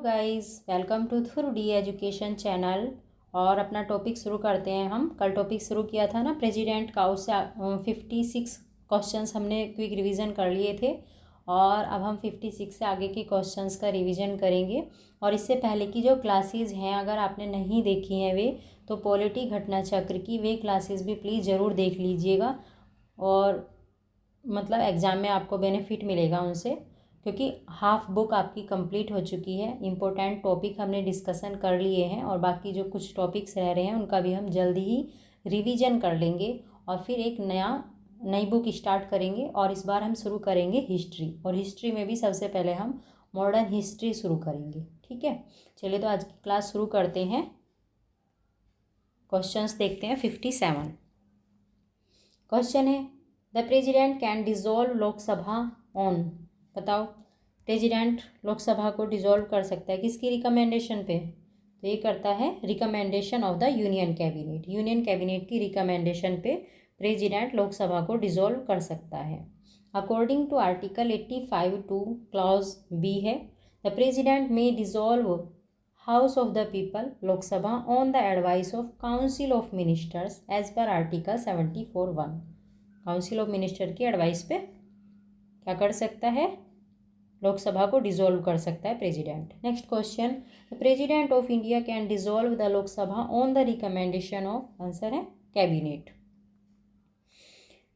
Guys, welcome to through D education channel. और अपना topic शुरू करते हैं। हम कल टॉपिक शुरू किया था ना प्रेसिडेंट का, उससे 56 क्वेश्चंस हमने क्विक रिवीजन कर लिए थे और अब हम 56 से आगे के क्वेश्चंस का रिवीजन करेंगे। और इससे पहले की जो क्लासेस हैं, अगर आपने नहीं देखी हैं वे, तो पॉलिटी घटना चक्र की वे क्लासेस भी प्लीज़ ज़रूर देख लीजिएगा। और मतलब एग्ज़ाम में आपको बेनिफिट मिलेगा उनसे, क्योंकि हाफ बुक आपकी कंप्लीट हो चुकी है। इम्पोर्टेंट टॉपिक हमने डिस्कशन कर लिए हैं और बाकी जो कुछ टॉपिक्स रह रहे हैं उनका भी हम जल्दी ही रिवीजन कर लेंगे और फिर एक नई बुक स्टार्ट करेंगे। और इस बार हम शुरू करेंगे हिस्ट्री, और हिस्ट्री में भी सबसे पहले हम मॉडर्न हिस्ट्री शुरू करेंगे। ठीक है, चलिए तो आज की क्लास शुरू करते हैं। क्वेश्चंस देखते हैं। 57 क्वेश्चन है, the president can dissolve Lok Sabha on. बताओ, प्रेसिडेंट लोकसभा को डिसॉल्व कर सकता है किसकी रिकमेंडेशन पे? तो ये करता है recommendation of the union cabinet. Union cabinet की रिकमेंडेशन पे प्रेसिडेंट लोकसभा को डिसॉल्व कर सकता है। According to article 85(2) clause B है, the president may dissolve house of the people Lok Sabha on the advice of council of ministers as per article 74(1). Council of minister की advice पे क्या कर सकता है? लोकसभा को डिसॉल्व कर सकता है president. Next question, the president of India can dissolve the Lok Sabha on the recommendation of, answer है cabinet.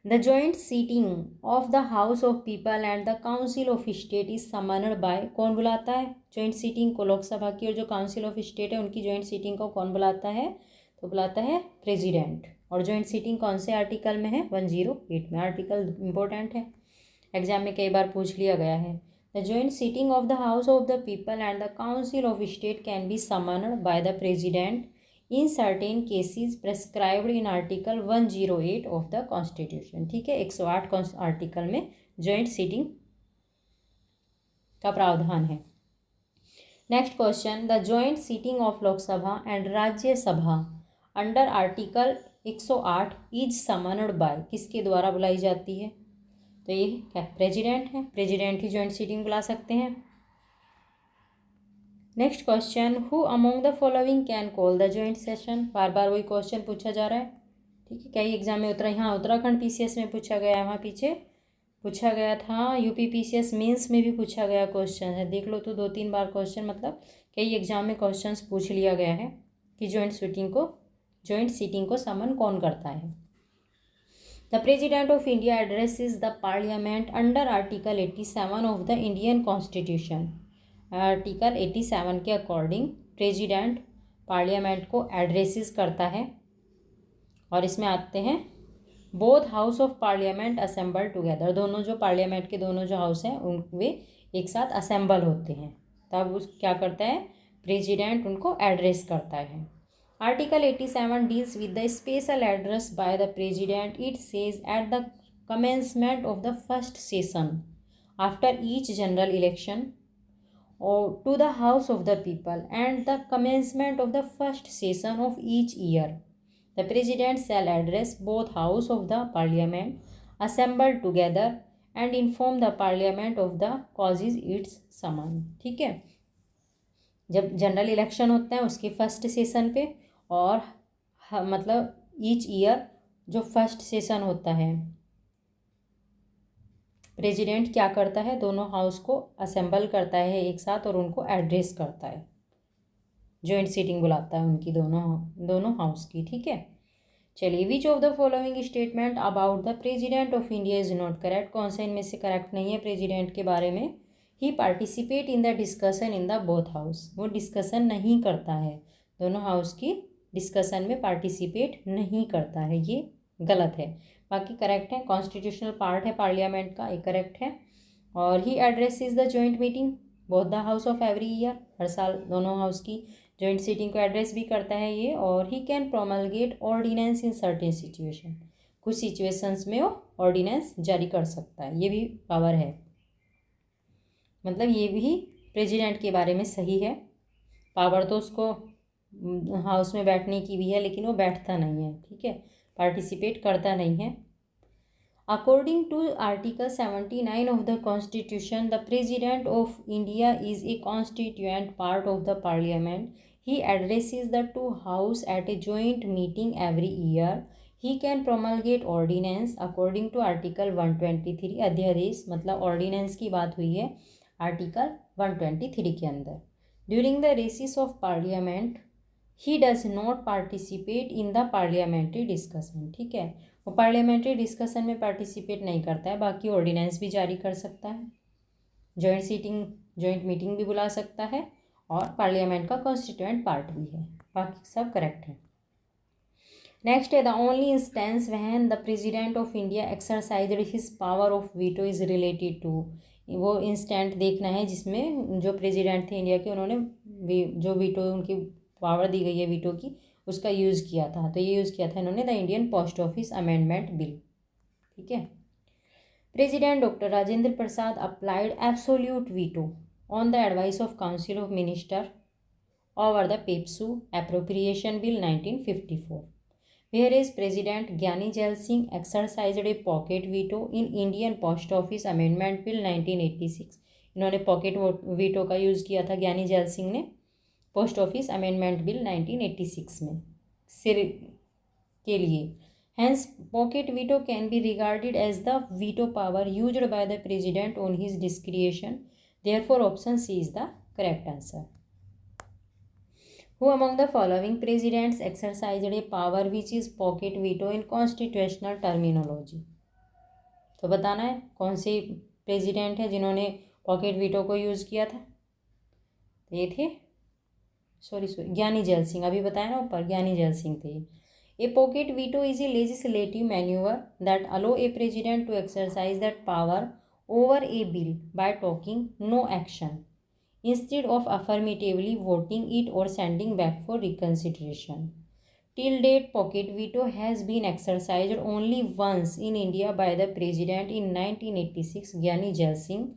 The joint seating of the house of people and the council of state is summoned by, कौन बुलाता है joint seating को? लोकसभा की और जो council of state है उनकी जॉइंट सीटिंग को कौन बुलाता है? तो बुलाता है प्रेसिडेंट। और जॉइंट सीटिंग कौन से आर्टिकल में है? 108 में। आर्टिकल इंपॉर्टेंट है, एग्जाम में कई बार पूछ लिया गया है। The joint seating of the house of the people and the council of state can be summoned by the president in certain cases prescribed in article 108 of the constitution. ठीक है, 108 article में joint seating का प्रावधान है। Next question, the joint seating of Lok Sabha and Rajya Sabha under article 108 is summoned by, किसके द्वारा बुलाई जाती है? तो ये क्या प्रेसिडेंट है, प्रेसिडेंट ही जॉइंट सीटिंग बुला सकते हैं। Next question, who among the following can call the joint session. बार बार वही क्वेश्चन पूछा जा रहा है। ठीक है, कई एग्जाम में यहाँ उत्तराखंड पीसीएस में पूछा गया है, वहाँ पीछे पूछा गया था, यूपी पीसीएस मेंस में भी पूछा गया क्वेश्चन है। देख लो तो 2-3 बार क्वेश्चन, मतलब कई एग्जाम में क्वेश्चन पूछ लिया गया है कि जॉइंट सीटिंग को समन कौन करता है। The President of India addresses the Parliament under Article 87 of the Indian Constitution. Article 87 के अकॉर्डिंग प्रेसिडेंट पार्लियामेंट को एड्रेसेस करता है। और इसमें आते हैं both house of parliament assemble together. दोनों जो पार्लियामेंट के दोनों जो हाउस हैं उन वे एक साथ असेंबल होते हैं, तब उस क्या करता है प्रेसिडेंट उनको एड्रेस करता है। Article 87 deals with the special address by the President. It says at the commencement of the first session after each general election or to the House of the People and the commencement of the first session of each year, the President shall address both House of the Parliament assembled together and inform the Parliament of the causes its summoned. ठीक है, जब general election होता है उसके first session पे, और मतलब each year जो फर्स्ट सेशन होता है, प्रेसिडेंट क्या करता है दोनों हाउस को असेंबल करता है एक साथ और उनको एड्रेस करता है, जॉइंट सीटिंग बुलाता है उनकी दोनों हाउस की। ठीक है, चलिए, विच of the following statement about the president of India is not correct. कौन सा इनमें से करेक्ट नहीं है प्रेसिडेंट के बारे में? He participate in the discussion in the both house. वो डिस्कशन नहीं करता है, दोनों हाउस की डिस्कशन में पार्टिसिपेट नहीं करता है, ये गलत है। बाकी करेक्ट है, कॉन्स्टिट्यूशनल पार्ट है पार्लियामेंट का, एक करेक्ट है। और he addresses the joint meeting both the house of every year, हर साल दोनों हाउस की जॉइंट सीटिंग को एड्रेस भी करता है ये। और he can promulgate ordinance in certain situation, कुछ सिचुएशंस में वो ऑर्डिनेंस जारी कर सकता है, ये भी पावर है। मतलब ये भी प्रेसिडेंट के बारे में सही है, पावर तो उसको हाउस में बैठने की भी है, लेकिन वो बैठता नहीं है। ठीक है, पार्टिसिपेट करता नहीं है। According to Article 79 of the Constitution, the President of India is a constituent part of the Parliament. He addresses the two houses at a joint meeting every year. He can promulgate ordinance according to Article 123. अध्यादेश मतलब ordinance की बात हुई है Article 123 के अंदर. During the recess of Parliament, he does not participate in the parliamentary discussion. ठीक है, वो पार्लियामेंट्री डिस्कशन में पार्टिसिपेट नहीं करता है, बाकी ऑर्डिनेंस भी जारी कर सकता है, जॉइंट मीटिंग भी बुला सकता है और पार्लियामेंट का कॉन्स्टिट्यूएंट पार्ट भी है. बाकी सब करेक्ट है. नेक्स्ट है the only instance when the president of India exercised his power of veto is related to. वो इंस्टेंट देखना है जिसमें जो प्रेसिडेंट थे इंडिया के, उन्होंने जो वीटो उनकी पावर दी गई है वीटो की, उसका यूज़ किया था. तो ये यूज़ किया था इन्होंने the Indian post office amendment bill. ठीक है. President doctor Rajendra Prasad applied absolute veto on the advice of council of minister over the PEPSU appropriation bill 1954. Where is president Giani Zail Singh exercised a pocket veto in Indian post office amendment bill 1986. इन्होंने pocket veto का use किया था ज्ञानी जैल सिंह ने post office amendment bill 1986 में सिर के लिए. Hence pocket veto can be regarded as the veto power used by the president on his discretion. Therefore option C is the correct answer. Who among the following presidents exercised a power which is pocket veto in constitutional terminology. तो बताना है कौन से president है जिन्होंने pocket veto को use किया था. ये थे ज्ञानी जैल सिंह. अभी बताया ना ऊपर, ज्ञानी जैल सिंह थे. A pocket veto is a legislative manoeuvre that allow a president to exercise that power over a bill by taking no action instead of affirmatively voting it और sending back for reconsideration. Till date pocket veto has been exercised only once in India by the president in 1986 Giani Zail Singh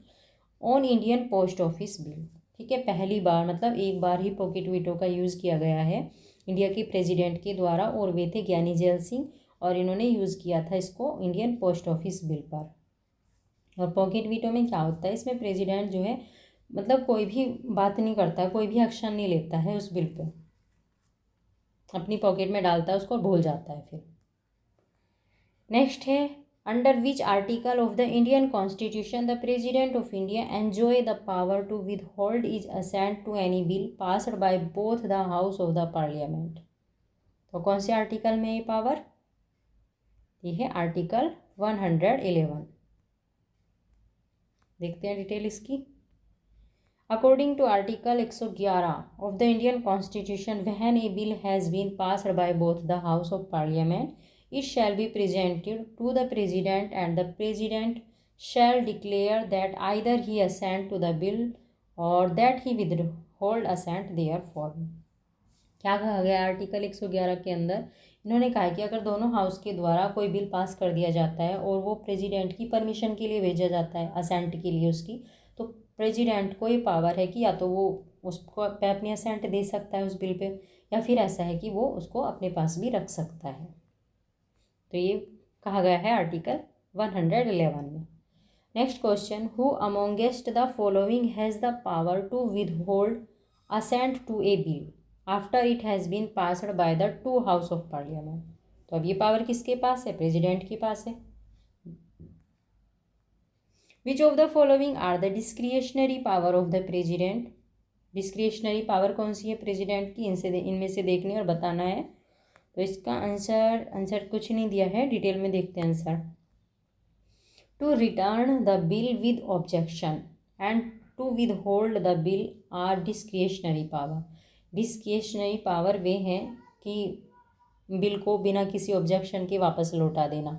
on Indian post office bill. ठीक है, पहली बार मतलब एक बार ही pocket veto का यूज़ किया गया है इंडिया के प्रेसिडेंट के द्वारा, और वे थे ज्ञानी जैल सिंह, और इन्होंने यूज़ किया था इसको इंडियन पोस्ट ऑफिस बिल पर. और पॉकेट वीटो में क्या होता है, इसमें प्रेसिडेंट जो है मतलब कोई भी बात नहीं करता, कोई भी एक्शन नहीं लेता है उस बिल पे, अपनी पॉकेट में डालता है उसको और भूल जाता है फिर. नेक्स्ट है under which article of the Indian constitution the president of India enjoy the power to withhold is assent to any bill passed by both the house of the parliament. तो कौन से आर्टिकल में ये power, ये है article 111. देखते हैं detail इसकी. According to article 111 of the Indian constitution when a bill has been passed by both the house of parliament it shall be presented to the president and the president shall declare that either he assent to the bill or that he withhold assent therefor. क्या कहा गया article 111 के अंदर, इन्होंने कहा कि अगर दोनों हाउस के द्वारा कोई बिल पास कर दिया जाता है और वो प्रेसिडेंट की परमिशन के लिए भेजा जाता है असेंट के लिए उसकी, तो प्रेसिडेंट को ये पावर है कि या तो वो उसको पे अपनी असेंट दे सकता है उस बिल पे, या फिर ऐसा है कि वो उसको अपने पास भी रख सकता है. तो ये कहा गया है आर्टिकल 111 में. Next question, who amongst the following has the power to withhold assent to a bill after it has been passed by the two house of parliament. तो अब ये पावर किसके पास है, प्रेसिडेंट के पास है. Which of the following are the discretionary power of the president. Discretionary power कौन सी है प्रेसिडेंट की, इनमें से देखनी और बताना है. तो इसका आंसर कुछ नहीं दिया है, डिटेल में देखते हैं answer. To return the bill with objection and to withhold the bill are discretionary power. Discretionary power वे हैं कि बिल को बिना किसी ऑब्जेक्शन के वापस लौटा देना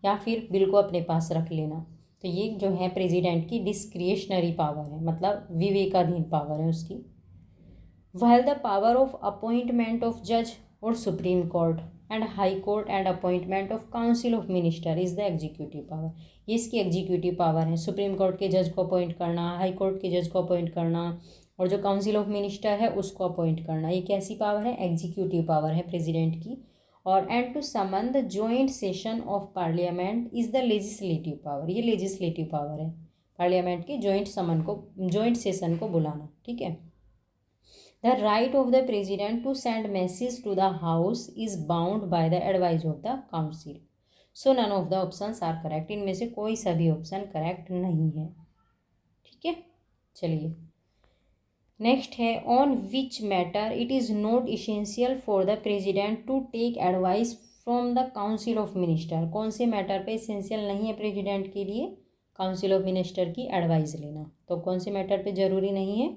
या फिर बिल को अपने पास रख लेना. तो ये जो है प्रेसिडेंट की डिस्क्रिशनरी पावर है, मतलब विवेकाधीन पावर है उसकी. While the power of appointment of जज और supreme court and high court and appointment of council of minister is the executive power. ये इसकी एग्जीक्यूटिव पावर है. सुप्रीम कोर्ट के जज को अपॉइंट करना, हाई कोर्ट के जज को अपॉइंट करना, और जो काउंसिल ऑफ मिनिस्टर है उसको अपॉइंट करना, ये कैसी पावर है, एग्जीक्यूटिव पावर है प्रेसिडेंट की. और and to summon the joint session of parliament is the legislative power, ये लेजिस्लेटिव पावर है, पार्लियामेंट के जॉइंट सेशन को बुलाना, ठीक है। The right of the president to send message to the house is bound by the advice of the council. So none of the options are correct, इनमें से कोई सा भी ऑप्शन करेक्ट नहीं है, ठीक है। चलिए नेक्स्ट है, on which matter it is not essential for the president to take advice from the council of minister. कौन से मैटर पे इसेंशियल नहीं है प्रेजिडेंट के लिए काउंसिल ऑफ मिनिस्टर की एडवाइस लेना? तो कौन से मैटर पे जरूरी नहीं है?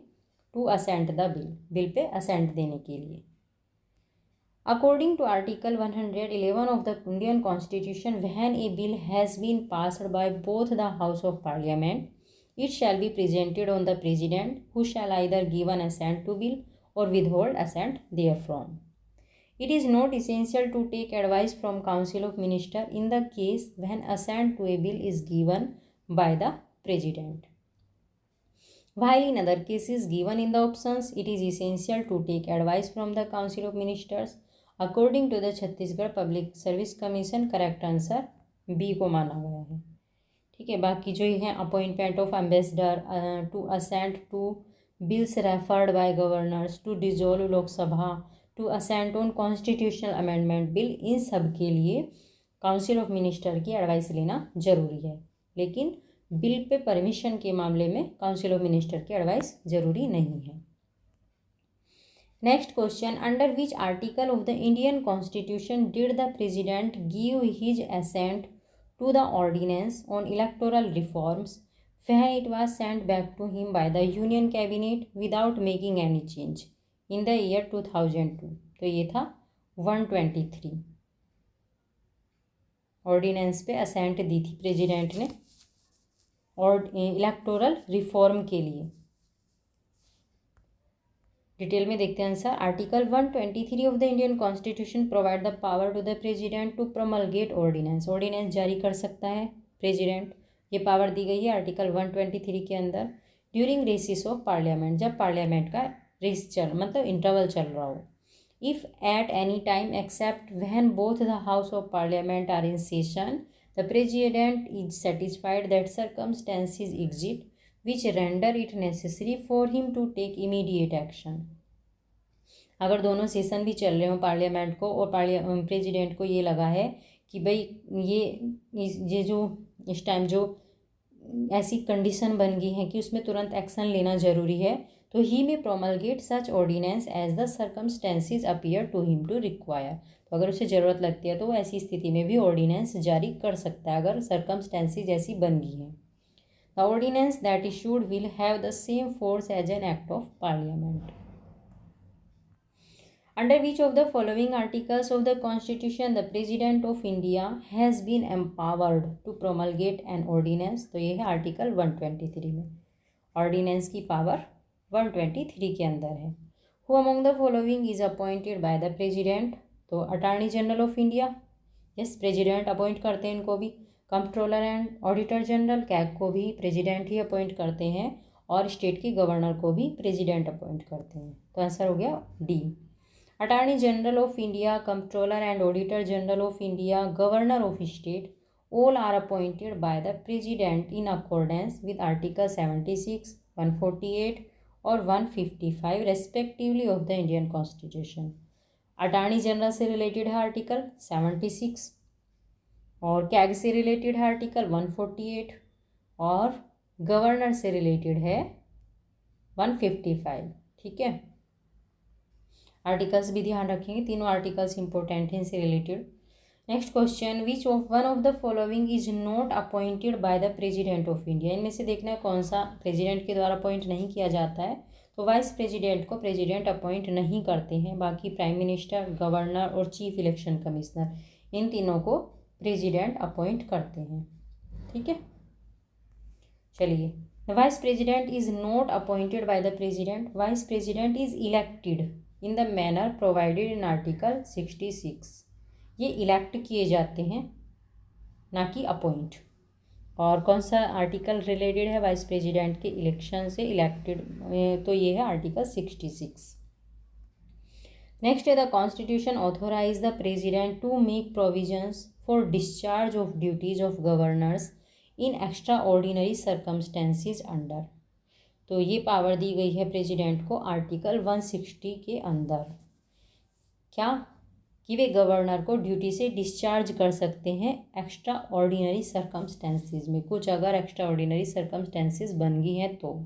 टू असेंट द बिल पे असेंट देने के लिए। According to article 111 of the Indian constitution, when a bill has been passed by both the house of parliament, it shall be presented on the president, who shall either give an assent to bill or withhold assent therefrom. It is not essential to take advice from council of minister in the case when assent to a bill is given by the president. While in other cases given in the options, it is essential to take advice from the council of ministers. According to the Chhattisgarh public service commission, correct answer B को माना गया है, ठीक है। बाकी जो है appointment of ambassador, to assent to bills referred by governors, to dissolve Lok Sabha, to assent on constitutional amendment bill, इन सब के लिए काउंसिल ऑफ मिनिस्टर की एडवाइस लेना जरूरी है, लेकिन बिल पे परमिशन के मामले में काउंसिल ऑफ मिनिस्टर की एडवाइस जरूरी नहीं है। Next question, under which article of the Indian constitution did the president give his assent to the ordinance on electoral reforms when it was sent back to him by the Union Cabinet without making any change in the year 2002? तो ये था 123 ordinance पे ascent दी थी president ने और electoral reform के लिए। Detail में देखते हैं answer. Article 123 of the Indian constitution provide the power to the president to promulgate ordinance, ordinance जारी कर सकता है प्रेसिडेंट, ये पावर दी गई है आर्टिकल 123 के अंदर। ड्यूरिंग रेसिस ऑफ पार्लियामेंट, जब पार्लियामेंट का रेस मतलब इंटरवल चल रहा हो। If at any time except when both the house of parliament are in session, the president is satisfied that circumstances exist which render it necessary for him to take immediate action। अगर दोनों session भी चल रहे हो parliament को और president को ये लगा है कि भाई ये जो इस टाइम जो ऐसी कंडीशन बन गई है कि उसमें तुरंत एक्शन लेना ज़रूरी है, तो he may promulgate such ordinance as the circumstances appear to him to require. तो अगर उसे ज़रूरत लगती है तो वो ऐसी स्थिति में भी ऑर्डिनेंस जारी कर सकता है अगर सर्कमस्टेंसेस ऐसी बन गई हैं। The ordinance that issued will have the same force as an act of parliament. Under which of the following articles of the Constitution the President of India has been empowered to promulgate an ordinance? तो ये है article 123 में, ordinance की power 123 के अंदर है। Who among the following is appointed by the President? तो attorney general of India, yes president appoint करते हैं इनको भी। Controller and auditor general CAG को भी प्रेसिडेंट ही अपॉइंट करते हैं और स्टेट के गवर्नर को भी प्रेसिडेंट अपॉइंट करते हैं। तो आंसर हो गया D. Attorney general of India, controller and auditor general of India, governor of state, all are appointed by the president in accordance with article 76, 148 और 155 respectively of the Indian constitution. Attorney general से related है article 76 और CAG से related है article 148 और governor से related है 155, ठीक है। आर्टिकल्स भी ध्यान रखेंगे, तीनों आर्टिकल्स इंपॉर्टेंट हैं इनसे related. Next question, which of one of the following is not appointed by the president of India? इनमें से देखना है कौन सा प्रेसिडेंट के द्वारा अपॉइंट नहीं किया जाता है। तो वाइस प्रेसिडेंट को प्रेसिडेंट अपॉइंट नहीं करते हैं, बाकी प्राइम मिनिस्टर, गवर्नर और चीफ इलेक्शन कमिश्नर, इन तीनों को प्रेसिडेंट अपॉइंट करते हैं, ठीक है। चलिए, the vice president is not appointed by the president, vice president is elected in the manner provided in article 66। ये इलेक्ट किए जाते हैं ना कि अपॉइंट। और कौन सा आर्टिकल रिलेटेड है वाइस प्रेसिडेंट के इलेक्शन से इलेक्टेड? तो ये है आर्टिकल 66। नेक्स्ट है the constitution authorize the president to make provisions for discharge of duties of governors in extra ordinary circumstances under. तो ये पावर दी गई है प्रेसिडेंट को आर्टिकल 160 के अंदर, क्या कि वे गवर्नर को ड्यूटी से डिस्चार्ज कर सकते हैं एक्स्ट्रा ऑर्डिनरी सर्कमस्टेंसेस में, कुछ अगर एक्स्ट्रा ऑर्डिनरी सर्कमस्टेंसेस बन गई हैं तो।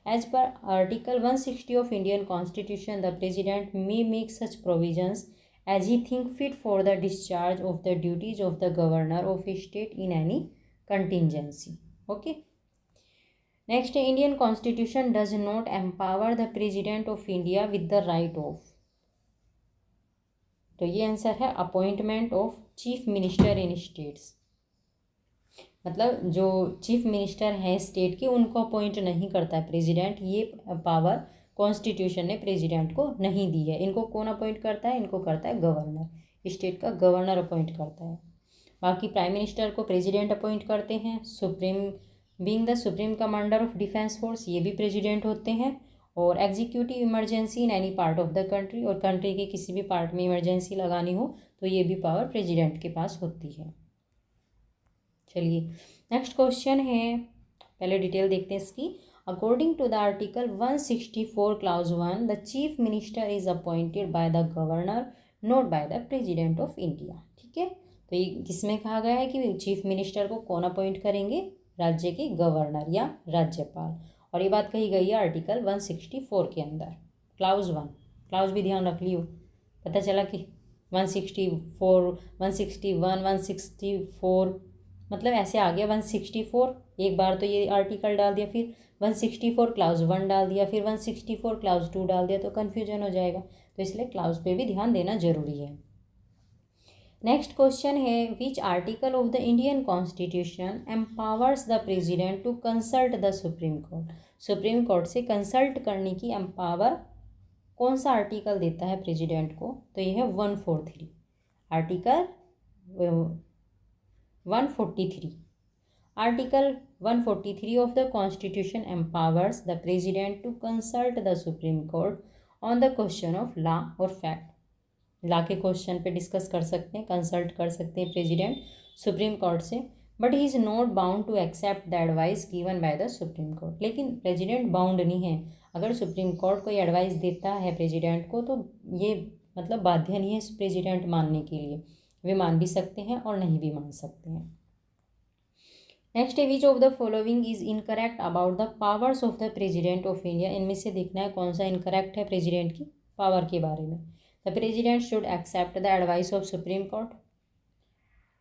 As per article 160 of Indian constitution the president may make such provisions as he think fit for the discharge of the duties of the governor of a state in any contingency. Okay, next है Indian constitution does not empower the president of India with the right of. तो ये answer है appointment of chief minister in states, मतलब जो chief minister हैं state के उनको appoint नहीं करता है प्रेसिडेंट, ये पावर कॉन्स्टिट्यूशन ने प्रेसिडेंट को नहीं दी है। इनको कौन अपॉइंट करता है? इनको करता है गवर्नर, स्टेट का गवर्नर अपॉइंट करता है। बाकी प्राइम मिनिस्टर को प्रेसिडेंट अपॉइंट करते हैं। Supreme being the supreme commander of defence force, ये भी प्रेसिडेंट होते हैं। और executive emergency in any part of the country, और कंट्री के किसी भी पार्ट में इमरजेंसी लगानी हो तो ये भी पावर प्रेसिडेंट के पास होती है। चलिए नेक्स्ट क्वेश्चन है, पहले डिटेल देखते हैं इसकी। According to the article 164 clause 1 the chief minister is appointed by the governor not by the president of India. ठीक है, तो ये किसमें कहा गया है कि चीफ मिनिस्टर को कौन अपॉइंट करेंगे? राज्य के गवर्नर या राज्यपाल। और ये बात कही गई है आर्टिकल 164 के अंदर, क्लाउज 1। क्लाउज भी ध्यान रख लियो, पता चला कि 164, 161, 164 मतलब ऐसे आ गया 164, एक बार तो ये आर्टिकल डाल दिया, फिर 164 क्लाउज 1 डाल दिया, फिर 164 क्लाउज 2 डाल दिया, तो कन्फ्यूजन हो जाएगा। तो इसलिए क्लाउज पे भी ध्यान देना जरूरी है। नेक्स्ट क्वेश्चन है, which article of the Indian constitution empowers the president to consult the supreme court. Supreme court से कंसल्ट करने की एम्पावर कौन सा आर्टिकल देता है प्रेसिडेंट को? तो ये है 143, article 143। Article 143 of the constitution empowers the president to consult the supreme court on the question of law और फैक्ट। लॉ के क्वेश्चन पे डिस्कस कर सकते हैं, कंसल्ट कर सकते हैं प्रेसिडेंट सुप्रीम कोर्ट से, but he is not bound to accept the advice given by the supreme court. लेकिन प्रेसिडेंट बाउंड नहीं है, अगर सुप्रीम कोर्ट कोई एडवाइस देता है प्रेसिडेंट को तो ये मतलब बाध्य नहीं है प्रेसिडेंट मानने के लिए, वे मान भी सकते हैं और नहीं भी मान सकते हैं। नेक्स्ट है, which of the following is incorrect about the powers of the president of India. इनमें से देखना है कौन सा इनकरेक्ट है प्रेसिडेंट की पावर के बारे में। The president should accept the advice of supreme court,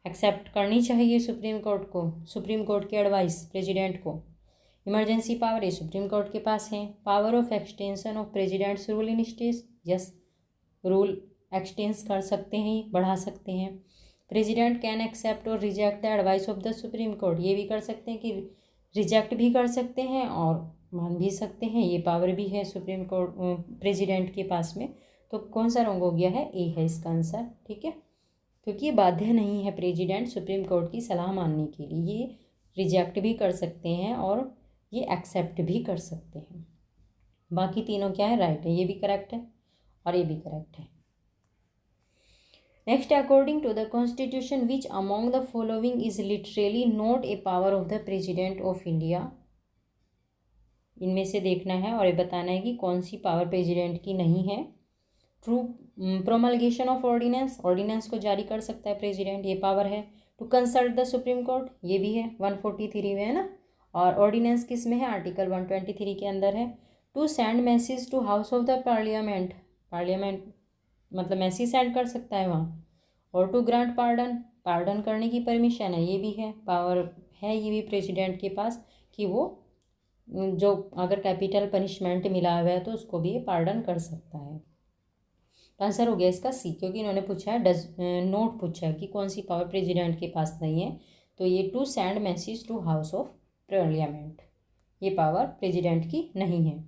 accept करनी चाहिए सुप्रीम कोर्ट को, सुप्रीम कोर्ट की एडवाइस प्रेसिडेंट को। इमरजेंसी पावर ये सुप्रीम कोर्ट के पास है। Power of extension of president's rule in states, yes rule extends कर सकते हैं, बढ़ा सकते हैं। प्रेसिडेंट कैन एक्सेप्ट और reject the advice of the supreme court, ये भी कर सकते हैं कि रिजेक्ट भी कर सकते हैं और मान भी सकते हैं, ये पावर भी है सुप्रीम कोर्ट प्रेसिडेंट के पास में। तो कौन सा रॉन्ग हो गया है? ए है इसका आंसर। ठीक है, क्योंकि ये बाध्य नहीं है प्रेसिडेंट सुप्रीम कोर्ट की सलाह मानने के लिए, ये रिजेक्ट भी कर सकते हैं और ये एक्सेप्ट भी कर सकते हैं। बाकी तीनों क्या है? राइट है, ये भी करेक्ट है और ये भी करेक्ट है। Next, according to the constitution which among the following is literally not a power of the president of India. इनमें से देखना है और ये बताना है कि कौन सी पावर प्रेसिडेंट की नहीं है। True promulgation of ordinance, ordinance को जारी कर सकता है प्रेसिडेंट, ये पावर है। To consult the supreme court, ये भी है 143 में है ना। और ऑर्डिनेंस किस में है? आर्टिकल 123 के अंदर है। To send message to house of the parliament, parliament मतलब मैसेज सेंड कर सकता है वहाँ। और टू ग्रांट पार्डन, पार्डन करने की परमिशन है, ये भी है, पावर है ये भी प्रेसिडेंट के पास कि वो जो अगर कैपिटल पनिशमेंट मिला हुआ है तो उसको भी ये पार्डन कर सकता है। तो आंसर हो गया इसका सी, क्योंकि इन्होंने पूछा है डज नोट पूछा है कि कौन सी पावर प्रेसिडेंट के पास नहीं है, तो ये to send message to house of parliament, ये पावर प्रेसिडेंट की नहीं है।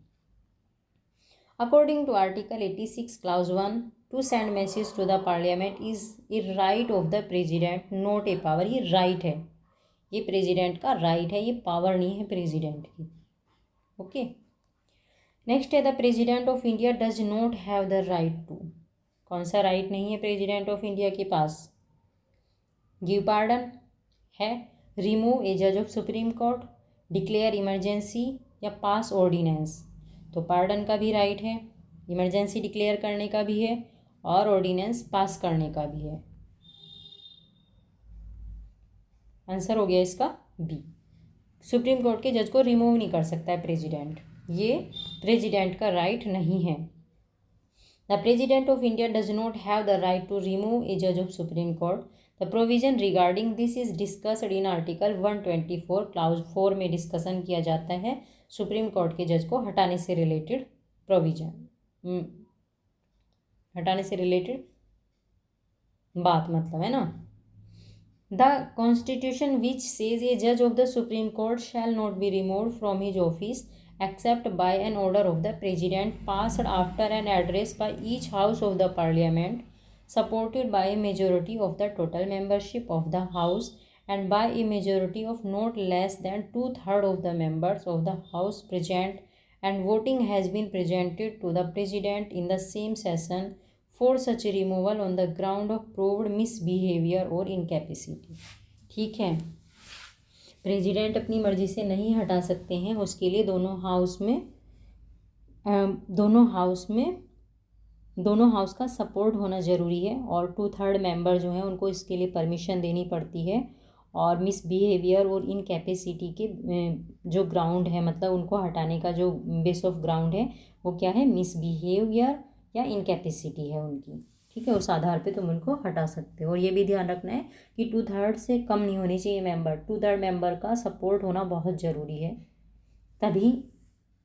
According to article 86 clause 1 to send message to the parliament is a right of the president not a power, ये राइट है, ये प्रेसिडेंट का राइट है, ये पावर नहीं है प्रेसिडेंट की। ओके, नेक्स्ट है, the president of India does not have the right to. कौन सा राइट नहीं है प्रेसिडेंट ऑफ इंडिया के पास? गिव पार्डन है, रिमूव ए जज of supreme court, declare emergency या पास ऑर्डिनेंस। तो पार्डन का भी राइट है, इमरजेंसी डिक्लेयर करने का भी है और ऑर्डिनेंस पास करने का भी है। आंसर हो गया इसका बी। सुप्रीम कोर्ट के जज को रिमूव नहीं कर सकता है प्रेसिडेंट, ये प्रेसिडेंट का राइट नहीं है। The president of India does not have the right to remove a जज of supreme court. The provision regarding this is discussed in article 124 clause 4 में डिस्कशन किया जाता है सुप्रीम कोर्ट के जज को हटाने से रिलेटेड प्रोविजन, हटाने से रिलेटेड बात मतलब है ना। द कॉन्स्टिट्यूशन विच सेज ए जज of the supreme court shall not be removed from his office except by an order of the president passed after an address by each house of the parliament supported by a majority of the total membership of the house and by a majority of not less than 2/3 of the members of the house present, and voting has been presented to the president in the same session for such removal on the ground of proved misbehavior or incapacity। ठीक है, president अपनी मर्जी से नहीं हटा सकते हैं, उसके लिए दोनों हाउस का सपोर्ट होना ज़रूरी है और 2/3 मेंबर जो हैं उनको इसके लिए परमिशन देनी पड़ती है। और मिसबिहेवियर और इनकैपेसिटी के जो ग्राउंड है, मतलब उनको हटाने का जो बेस ऑफ ग्राउंड है वो क्या है, मिसबिहेवियर या इनकैपेसिटी है उनकी। ठीक है, उस आधार पे तुम उनको हटा सकते हो। और ये भी ध्यान रखना है कि 2/3 से कम नहीं होनी चाहिए मेंबर, 2/3 मेंबर का सपोर्ट होना बहुत ज़रूरी है, तभी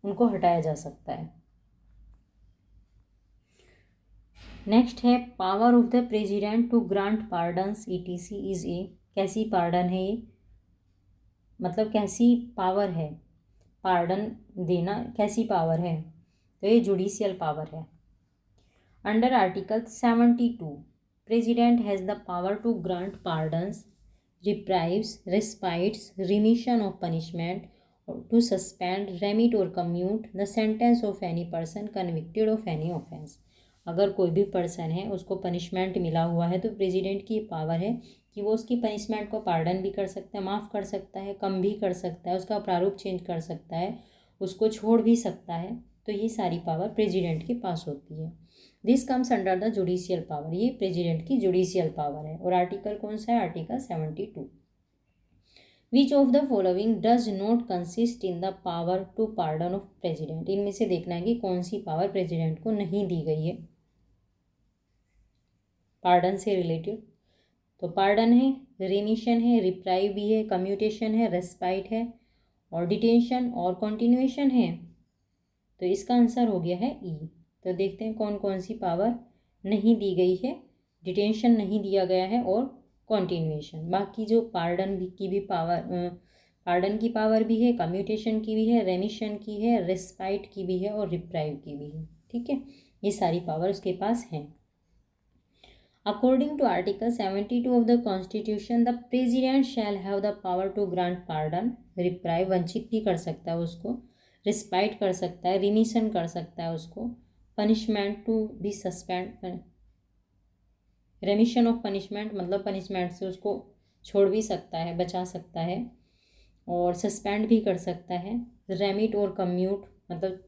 उनको हटाया जा सकता है। नेक्स्ट है power of the president to grant pardons ETC is a. कैसी पार्डन है ये, मतलब कैसी पावर है पार्डन देना, कैसी पावर है? तो ये जुडिशियल पावर है। Under Article 72, President has the power to grant pardons, reprieves, respites, remission of punishment, or to suspend, remit or commute the sentence of any person convicted of any offence। अगर कोई भी person है उसको punishment मिला हुआ है तो president की पावर है कि वो उसकी पनिशमेंट को पार्डन भी कर सकता है, माफ़ कर सकता है, कम भी कर सकता है, उसका प्रारूप चेंज कर सकता है, उसको छोड़ भी सकता है। तो ये सारी पावर प्रेसिडेंट के पास होती है। This comes under the judicial power, ये प्रेसिडेंट की जुडिशियल पावर है। और आर्टिकल कौन सा है? Article 72। Which of the following does not consist in the power to pardon of president. इनमें से देखना है कि कौन सी पावर प्रेसिडेंट को नहीं दी गई है पार्डन से रिलेटेड। तो पार्डन है, रिमिशन है, रिप्राइव भी है, कम्यूटेशन है, रेस्पाइट है और डिटेंशन और कॉन्टिन्यूएशन है। तो इसका आंसर हो गया है ई। तो देखते हैं कौन कौन सी पावर नहीं दी गई है। डिटेंशन नहीं दिया गया है और कॉन्टिन्यूएशन। बाकी जो पार्डन की पावर भी है, कम्यूटेशन की भी है, रेमिशन की है, रेस्पाइट की भी है और रिप्राइव की भी है। ठीक है, ये सारी पावर उसके पास हैं। According to article 72 of the constitution the president shall have the power to grant pardon. Reprieve वंचित भी कर सकता है उसको, रिस्पाइट कर सकता है, रिमिशन कर सकता है उसको, punishment to be suspend, remission of punishment मतलब पनिशमेंट से उसको छोड़ भी सकता है, बचा सकता है और सस्पेंड भी कर सकता है। रेमिट और कम्यूट मतलब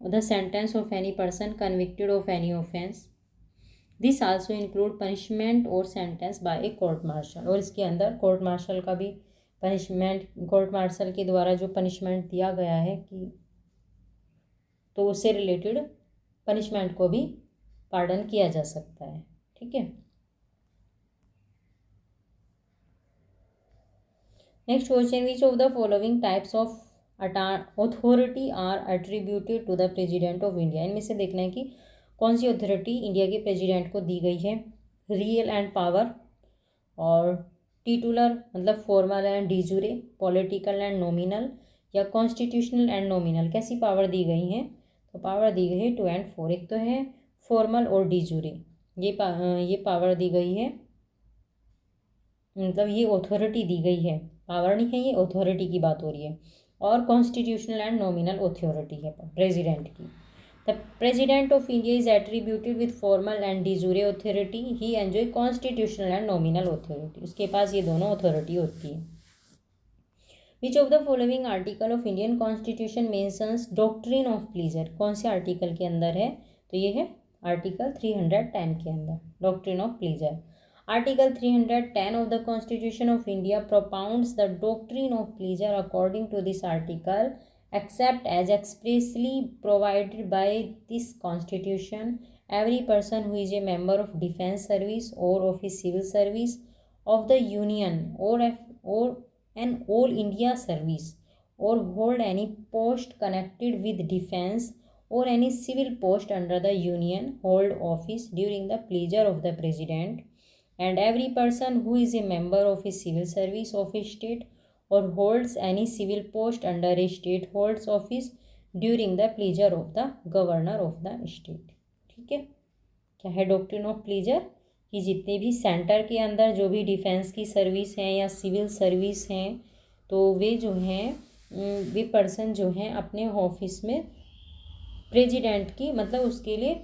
the sentence of any person convicted of any offence. This also include punishment और sentence by a court martial. और इसके अंदर कोर्ट मार्शल का भी पनिशमेंट, कोर्ट मार्शल के द्वारा जो पनिशमेंट दिया गया है कि तो उससे रिलेटेड पनिशमेंट को भी पार्डन किया जा सकता है। ठीक है, next question, which of the following types of authority are attributed to the president of India. इनमें से देखना है कि कौन सी अथॉरिटी इंडिया के प्रेसिडेंट को दी गई है। रियल एंड पावर और टिटुलर मतलब formal and de jure, political and nominal या कॉन्स्टिट्यूशनल एंड नॉमिनल। कैसी पावर दी गई हैं? तो पावर दी गई है 2 और 4। एक तो है फॉर्मल और डिजूरे, ये पावर दी गई है, मतलब ये अथॉरिटी दी गई है, पावर नहीं है, ये अथॉरिटी की बात हो रही है। और कॉन्स्टिट्यूशनल एंड नॉमिनल अथॉरिटी है प्रेसिडेंट की। The president of India is attributed with formal and D jure authority, he enjoy constitutional and nominal authority, उसके पास ये दोनों अथॉरिटी होती है। Which of the following article of Indian constitution mentions doctrine of pleaser, कौन से article के अंदर है, तो ये है आर्टिकल 310 के अंदर doctrine of pleaser. Article 310 of the Constitution of India propounds the doctrine of pleasure. According to this article, except as expressly provided by this Constitution, every person who is a member of defense service or of his civil service of the Union or an all India service or hold any post connected with defense or any civil post under the Union hold office during the pleasure of the President, and every person who is a member of a civil service of a state or holds any civil post under a state holds office during the pleasure of the governor of the state। ठीक है, क्या है doctrine of pleaser, कि जितने भी centre के अंदर जो भी डिफेंस की सर्विस हैं या सिविल सर्विस हैं, तो वे जो हैं वे पर्सन जो हैं अपने ऑफिस में प्रेसिडेंट की मतलब उसके लिए